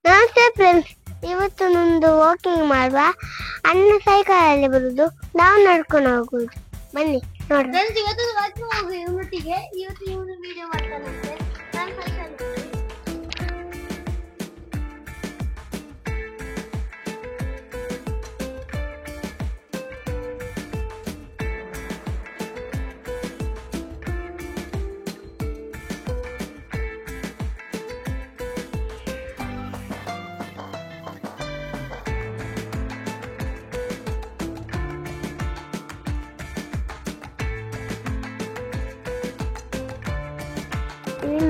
ನಮಸ್ತೆ ಫ್ರೆಂಡ್ಸ್, ಇವತ್ತು ನಮ್ದು ವಾಕಿಂಗ್ ಮಾಡುವ. ಅಣ್ಣ ಸೈಕಲ್ ಅಲ್ಲಿ ಬರುದು, ನಾವು ನಡ್ಕೊಂಡು ಹೋಗುದು. ಬನ್ನಿ ನೋಡಿ ಫ್ರೆಂಡ್ಸ್, ಇವತ್ತು ವಾಕಿಂಗ್ ಹೋಗುವ ಇವನೊಟ್ಟಿಗೆ. ಇವತ್ತು ಇವನು ವಿಡಿಯೋ ಮಾಡ್ತಾನಂತೆ. ನಾನು ಸೈಕಲ್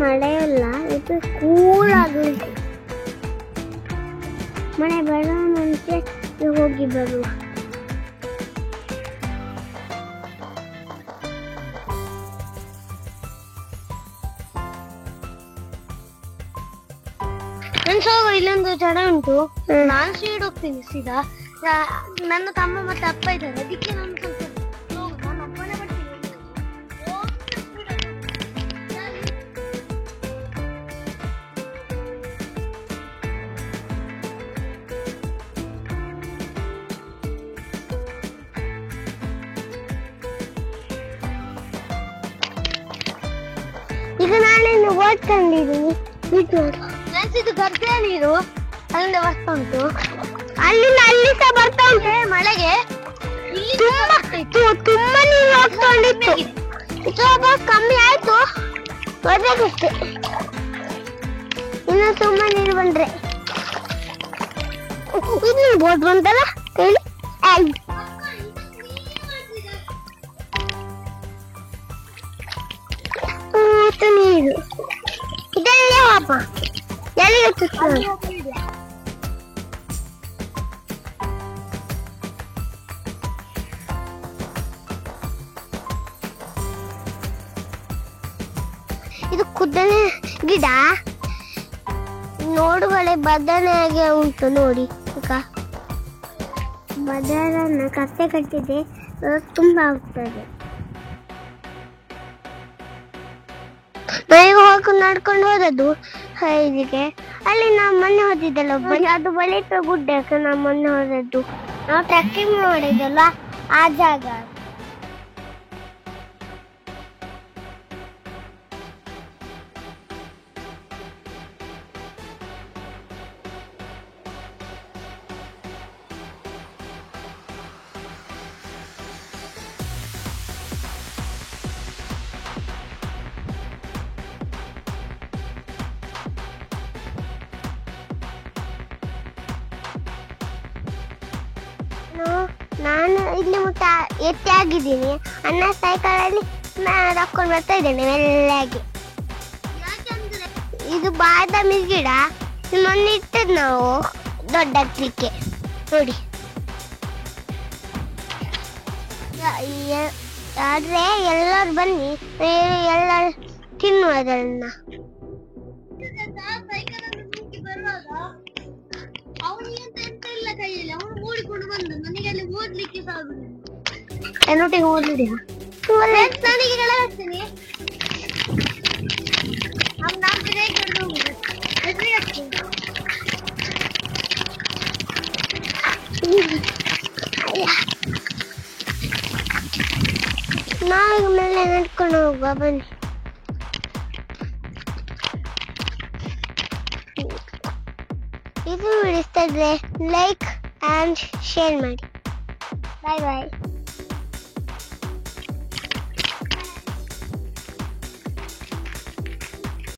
ಮಳೆಯಲ್ಲ, ಇದು ಕೂಲ್ ಆಗಲಿಕ್ಕೆ. ಮಳೆ ಬರೋ ಮುಂಚೆ ಹೋಗಿ ಬರುವ. ಫ್ರೆಂಡ್ಸ್, ಹೋಗೋ ಇಲ್ಲೊಂದು ಚಡ ಉಂಟು. ನಾನು ಸೀಡ್ ಹೋಗ್ತೀನಿ ಸೀದಾ. ನನ್ನ ತಮ್ಮ ಮತ್ತೆ ಅಪ್ಪ ಇದ್ದಾರೆ, ಅದಕ್ಕೆ ನಾನು ಸ್ವಲ್ಪ ನಾನು ಒಬ್ಬನೇ ಬರ್ತೀನಿ. ಈಗ ನಾನೇನು ಓದ್ಕೊಂಡಿದ್ದೀನಿ. ಫ್ರೆಂಡ್ಸ್, ಇದು ಗದ್ದೆ ನೀರು ಅಲ್ಲಿಂದ ಬರ್ತಾ ಉಂಟು. ಅಲ್ಲಿಂದ ಅಲ್ಲಿ ಸಹ ಬರ್ತಾ ಉಂಟು. ಮಳೆಗೆ ಇಲ್ಲಿ ತುಂಬಾ ನೀರು ಹೋಗ್ಕೊಂಡಿತ್ತು. ಸ್ವಲ್ಪ ಕಮ್ಮಿ ಆಯ್ತು, ಬರ್ಬೇಕಷ್ಟೆ. ಇನ್ನು ತುಂಬಾ ನೀರು ಬಂದ್ರೆ ಇದು ಬೋಟ್ ಬಂತಲ್ಲ ಹೇಳಿ. ನೀರು ಇದೆಲ್ಲ ಪಾಪ ಎಲ್ಲಿ ಇದು ಕುದ್ದನೆ ಗಿಡ ನೋಡುವಳೆ ಬದನೆಗೆ ಉಂಟು ನೋಡಿ. ಬದರನ್ನ ಕತ್ತೆ ಕಟ್ಟಿದೆ, ತುಂಬಾ ಆಗ್ತದೆ. ನಾವೀಗ ಹೋಗಿ ನಡ್ಕೊಂಡು ಹೋದದ್ದು ಇಲ್ಲಿಗೆ. ಅಲ್ಲಿ ನಾವು ಮೊನ್ನೆ ಹೋದಿದ್ದಲ್ಲ, ಅದು ಬಲಿತ ಗುಡ್ಡಕ್ಕೆ ನಾವು ಮೊನ್ನೆ ಹೋದದ್ದು. ನಾವು ಟ್ರೆಕ್ಕಿಂಗ್ ಮಾಡಿದ್ದಲ್ಲ ಆ ಜಾಗ. ನಾನು ಇಲ್ಲಿ ಮುಟ್ಟ ಎತ್ತಿ ಆಗಿದ್ದೀನಿ. ಅಣ್ಣ ಸೈಕಲ್ ಅಲ್ಲಿ ತಕೊಂಡು ಬರ್ತಾ ಇದ್ದೇನೆ ಮೆಲ್ಲಗೆ. ಇದು ಬಾದಾಮಿ ಗಿಡ, ಮೊನ್ನೆ ಇಟ್ಟದ್ ನಾವು ದೊಡ್ಡ ಹಾಕ್ಲಿಕ್ಕೆ ನೋಡಿ. ಆದ್ರೆ ಎಲ್ಲರೂ ಬನ್ನಿ, ಎಲ್ಲರೂ ತಿನ್ನುವುದನ್ನ. ಕೈಯಲ್ಲಿ ಅವನು ಓಡಿಕೊಂಡು ಬಂದು ನನಗೆ ಅಲ್ಲಿ ಓದ್ಲಿಕ್ಕೆ ಸಾಗುದಿಲ್ಲ. എന്നോട്ടേക്ക് ഓടില്ല. ನನಗೆ ಹೇಳಾಗ್ತೀನಿ ನಾನು ಬ್ರೇಕ್ ಹಿಡಿದು ನಾವು ಮೇಲೆ ನಡ್ಕೊಂಡು ಹೋಗುವ ಬನ್ನಿ. ಇದು ಇಷ್ಟ ಇದ್ರೆ ಲೈಕ್ ಆ್ಯಂಡ್ ಶೇರ್ ಮಾಡಿ. ಬಾಯ್ ಬಾಯ್.